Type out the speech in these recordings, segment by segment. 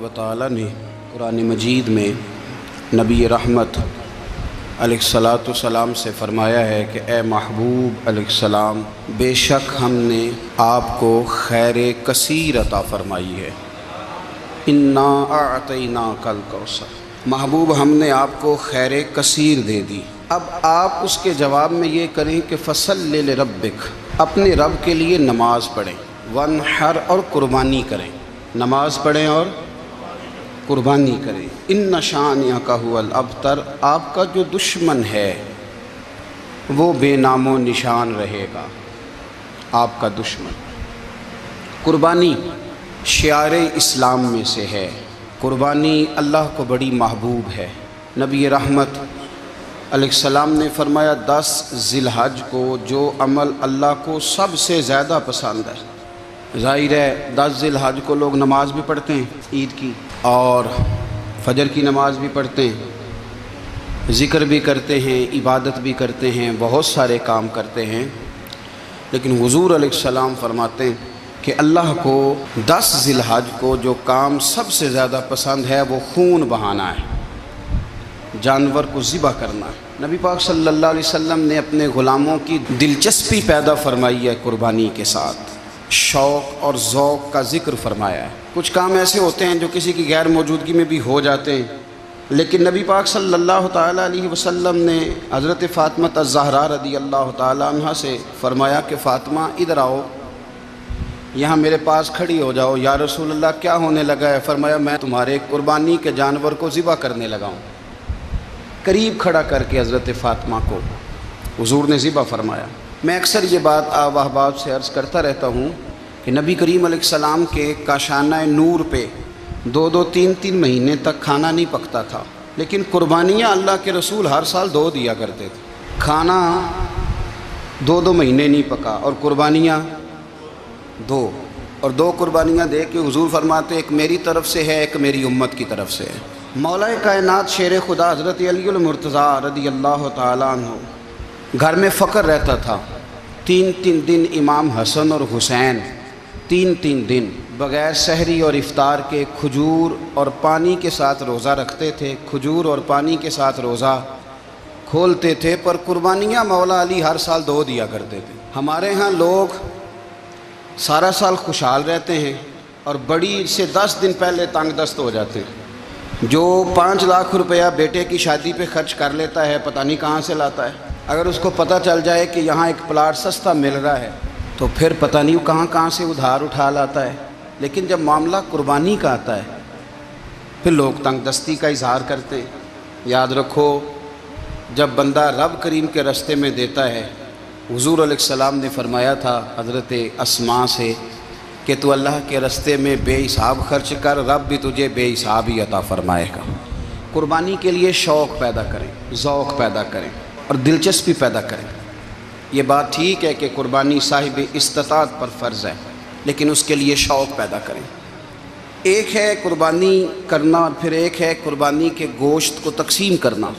व तआला ने कुरान मजीद में नबी रहमत अलैहिस्सलाम से फ़रमाया है कि ए महबूब अलैहिस्सलाम, बेशक हमने आपको खैर कसीर अता फ़रमाई है। इन्ना अअतैनाकल कौसर, महबूब हमने आपको खैर कसीर दे दी। अब आप उसके जवाब में ये करें कि फसल्लि लिरब्बिक, अपने रब के लिए नमाज पढ़ें, वनहर और कुर्बानी करें, नमाज पढ़ें और कुर्बानी करें। इन्न शानिअका हुवल अबतर, आपका जो दुश्मन है वो बेनामो निशान रहेगा, आपका दुश्मन। कुर्बानी शियार इस्लाम में से है। कुर्बानी अल्लाह को बड़ी महबूब है। नबी रहमत अलैहिस्सलाम ने फरमाया 10 ज़िलहज को जो अमल अल्लाह को सबसे ज़्यादा पसंद है। ज़ाहिर है 10 ज़िलहज को लोग नमाज भी पढ़ते हैं ईद की, और फजर की नमाज भी पढ़ते हैं, ज़िक्र भी करते हैं, इबादत भी करते हैं, बहुत सारे काम करते हैं। लेकिन हुज़ूर अलैहिस्सलाम फरमाते हैं कि अल्लाह को 10 ज़िलहज को जो काम सबसे ज़्यादा पसंद है वो खून बहाना है, जानवर को ज़िबा करना है। नबी पाक सल्लल्लाहु अलैहि वसल्लम ने अपने ग़ुलामों की दिलचस्पी पैदा फरमाई है कुर्बानी के साथ, शौक़ और ज़ौक़ का ज़िक्र फरमाया है। कुछ काम ऐसे होते हैं जो किसी की गैर मौजूदगी में भी हो जाते हैं, लेकिन नबी पाक सल्लल्लाहु ताला अलैहि वसल्लम ने हज़रत फ़ातिमा अज़्ज़हरा रज़ियल्लाहु ताला अन्हा से फ़रमाया कि फ़ातिमा इधर आओ, यहाँ मेरे पास खड़ी हो जाओ। या रसूल अल्लाह, क्या होने लगा है? फ़रमाया मैं तुम्हारे कुर्बानी के जानवर को ज़िबा करने लगा हूँ। करीब खड़ा करके हज़रत फ़ातिमा को हुज़ूर ने ज़िबा फरमाया। मैं अक्सर ये बात आप अहबाब से अर्ज़ करता रहता हूँ कि नबी करीम अलैहिस्सलाम के काशाना नूर पे 2-2, 3-3 महीने तक खाना नहीं पकता था, लेकिन कुर्बानियाँ अल्लाह के रसूल हर साल 2 दिया करते थे। खाना 2-2 महीने नहीं पका और कुर्बानियाँ 2, और 2 कुर्बानियाँ दे के हुज़ूर फरमाते एक मेरी तरफ़ से है, एक मेरी उम्मत की तरफ़ से है। मौलाए कायनात शेर खुदा हज़रत अलीउल मुर्तज़ा रज़ियल्लाहु ताला अन्हु घर में फ़क्र रहता था। 3-3 दिन इमाम हसन और हुसैन 3-3 दिन बग़ैर सहरी और इफ़्तार के खजूर और पानी के साथ रोज़ा रखते थे, खजूर और पानी के साथ रोज़ा खोलते थे। पर कुर्बानियाँ मौला अली हर साल 2 दिया करते थे। हमारे यहाँ लोग सारा साल खुशहाल रहते हैं और बड़ी से 10 दिन पहले तंग दस्त हो जाते हैं। जो 5 लाख रुपया बेटे की शादी पे खर्च कर लेता है, पता नहीं कहाँ से लाता है। अगर उसको पता चल जाए कि यहाँ एक प्लाट सस्ता मिल रहा है तो फिर पता नहीं कहाँ से उधार उठा लाता है। लेकिन जब मामला कुर्बानी का आता है फिर लोग तंग दस्ती का इजहार करते हैं। याद रखो, जब बंदा रब करीम के रास्ते में देता है, हुज़ूर अलैहिस्सलाम ने फरमाया था हज़रत अस्मा से कि तू अल्लाह के रास्ते में बेहिसाब खर्च कर, रब भी तुझे बेहिसाब ही अता फरमाएगा। कुर्बानी के लिए शौक़ पैदा करें, ज़ौक़ पैदा करें और दिलचस्पी पैदा करें। ये बात ठीक है कि कुर्बानी साहिब इस्तिताअत पर फ़र्ज़ है, लेकिन उसके लिए शौक़ पैदा करें। एक है कुर्बानी करना और फिर एक है कुर्बानी के गोश्त को तकसीम करना।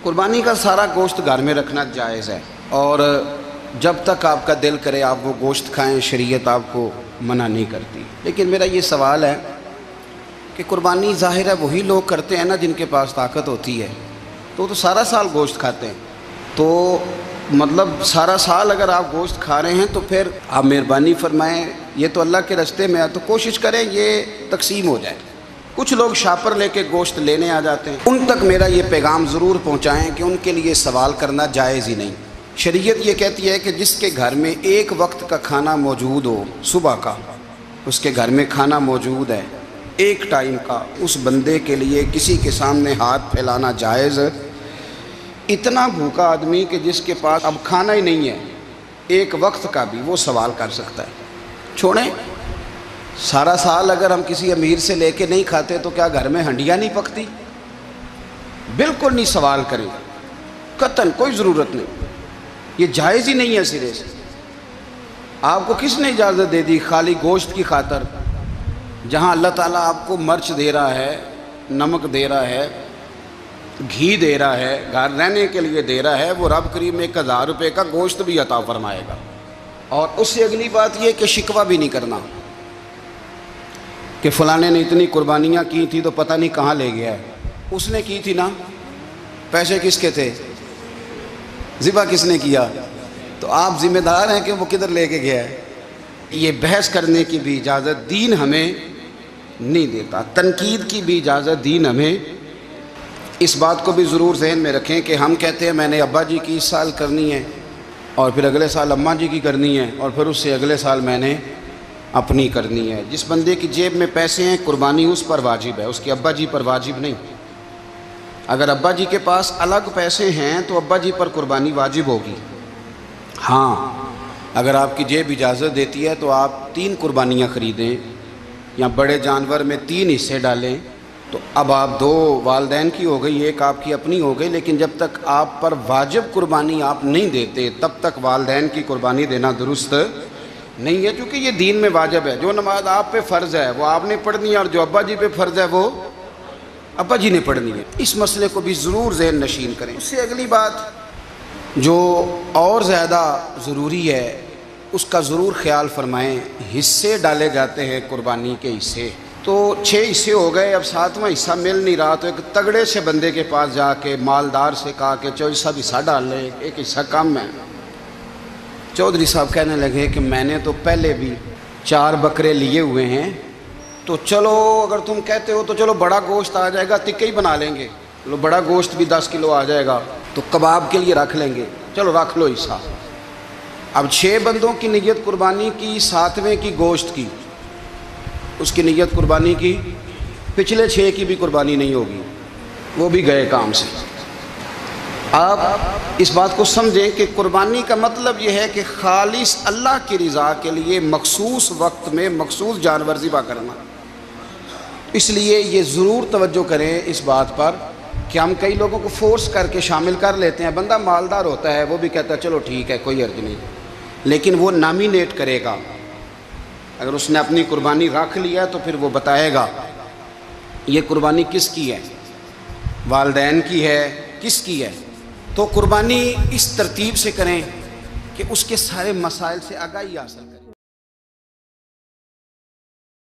कुर्बानी का सारा गोश्त घर में रखना जायज़ है, और जब तक आपका दिल करे आप वो गोश्त खाएं, शरीयत आपको मना नहीं करती। लेकिन मेरा ये सवाल है कि कुर्बानी ज़ाहिर है वही लोग करते हैं ना जिनके पास ताकत होती है, तो सारा साल गोश्त खाते हैं। तो मतलब सारा साल अगर आप गोश्त खा रहे हैं तो फिर आप मेहरबानी फरमाएं, ये तो अल्लाह के रास्ते में है तो कोशिश करें ये तकसीम हो जाए। कुछ लोग शापर लेके गोश्त लेने आ जाते हैं, उन तक मेरा ये पैगाम ज़रूर पहुँचाएँ कि उनके लिए सवाल करना जायज़ ही नहीं। शरीयत ये कहती है कि जिसके घर में एक वक्त का खाना मौजूद हो, सुबह का उसके घर में खाना मौजूद है एक टाइम का, उस बंदे के लिए किसी के सामने हाथ फैलाना जायज़। इतना भूखा आदमी कि जिसके पास अब खाना ही नहीं है एक वक्त का भी, वो सवाल कर सकता है। छोड़ें, सारा साल अगर हम किसी अमीर से लेके नहीं खाते तो क्या घर में हंडियाँ नहीं पकती? बिल्कुल नहीं सवाल करें, कतन कोई ज़रूरत नहीं, ये जायज़ ही नहीं है सिरे से। आपको किसने इजाज़त दे दी खाली गोश्त की खातर? जहाँ अल्लाह ताला आपको मर्च दे रहा है, नमक दे रहा है, घी दे रहा है, घर रहने के लिए दे रहा है, वो रब करीम 1000 रुपये का गोश्त भी अता फरमाएगा। और उससे अगली बात यह कि शिकवा भी नहीं करना। کہ فلانے نے اتنی قربانیاں کی تھی تو پتہ نہیں کہاں لے گیا ہے. اس نے کی تھی نا، پیسے کس کے تھے، ذبح کس نے کیا، تو آپ ذمہ دار ہیں کہ وہ کدھر لے کے گیا ہے. یہ بحث کرنے کی بھی اجازت دین ہمیں نہیں دیتا، تنقید کی بھی اجازت دین ہمیں. اس بات کو بھی ضرور ذہن میں رکھیں کہ ہم کہتے ہیں میں نے ابا جی کی اس سال کرنی ہے، اور پھر اگلے سال اماں جی کی کرنی ہے، اور پھر اس سے اگلے سال میں نے اپنی کرنی ہے. جس بندے کی جیب میں پیسے ہیں قربانی اس پر واجب ہے، اس کے ابا جی پر واجب نہیں. اگر ابا جی کے پاس الگ پیسے ہیں تو ابا جی پر قربانی واجب ہوگی. ہاں اگر آپ کی جیب اجازت دیتی ہے تو آپ 3 قربانیاں خریدیں یا بڑے جانور میں 3 حصے ڈالیں، تو اب آپ 2 والدین کی ہو گئی، 1 آپ کی اپنی ہو گئی. لیکن جب تک آپ پر واجب قربانی آپ نہیں دیتے تب تک والدین کی قربانی دینا درست نہیں ہے، کیونکہ یہ دین میں واجب ہے. جو نماز آپ پہ فرض ہے وہ آپ نے پڑھنی ہے، اور جو ابا جی پہ فرض ہے وہ ابا جی نے پڑھنی ہے. اس مسئلے کو بھی ضرور ذہن نشین کریں. اس سے اگلی بات جو اور زیادہ ضروری ہے اس کا ضرور خیال فرمائیں. حصے ڈالے جاتے ہیں قربانی کے حصے، تو 6 حصے ہو گئے، اب 7واں حصہ مل نہیں رہا، تو ایک تگڑے سے بندے کے پاس جا کے مالدار سے کہا کہ چودھری صاحب حصہ ڈال لیں، ایک حصہ کم ہے. چودھری صاحب کہنے لگے کہ میں نے تو پہلے بھی 4 بکرے لیے ہوئے ہیں، تو چلو اگر تم کہتے ہو تو چلو بڑا گوشت آ جائے گا، تکے ہی بنا لیں گے، چلو بڑا گوشت بھی 10 کلو آ جائے گا تو کباب کے لیے رکھ لیں گے، چلو رکھ لو حصہ. اب 6 بندوں کی نیت قربانی کی، 7ویں کی گوشت کی، اس کی نیت قربانی کی، پچھلے 6 کی بھی قربانی نہیں ہوگی، وہ بھی گئے کام سے. آپ اس بات کو سمجھیں کہ قربانی کا مطلب یہ ہے کہ خالص اللہ کی رضا کے لیے مخصوص وقت میں مخصوص جانور ذبح کرنا. اس لیے یہ ضرور توجہ کریں اس بات پر کہ ہم کئی لوگوں کو فورس کر کے شامل کر لیتے ہیں. بندہ مالدار ہوتا ہے وہ بھی کہتا ہے چلو ٹھیک ہے کوئی حرج نہیں، لیکن وہ نامینیٹ کرے گا. اگر اس نے اپنی قربانی رکھ لیا تو پھر وہ بتائے گا یہ قربانی کس کی ہے، والدین کی ہے، کس کی ہے. تو قربانی اس ترتیب سے کریں کہ اس کے سارے مسائل سے آگاہی حاصل کریں.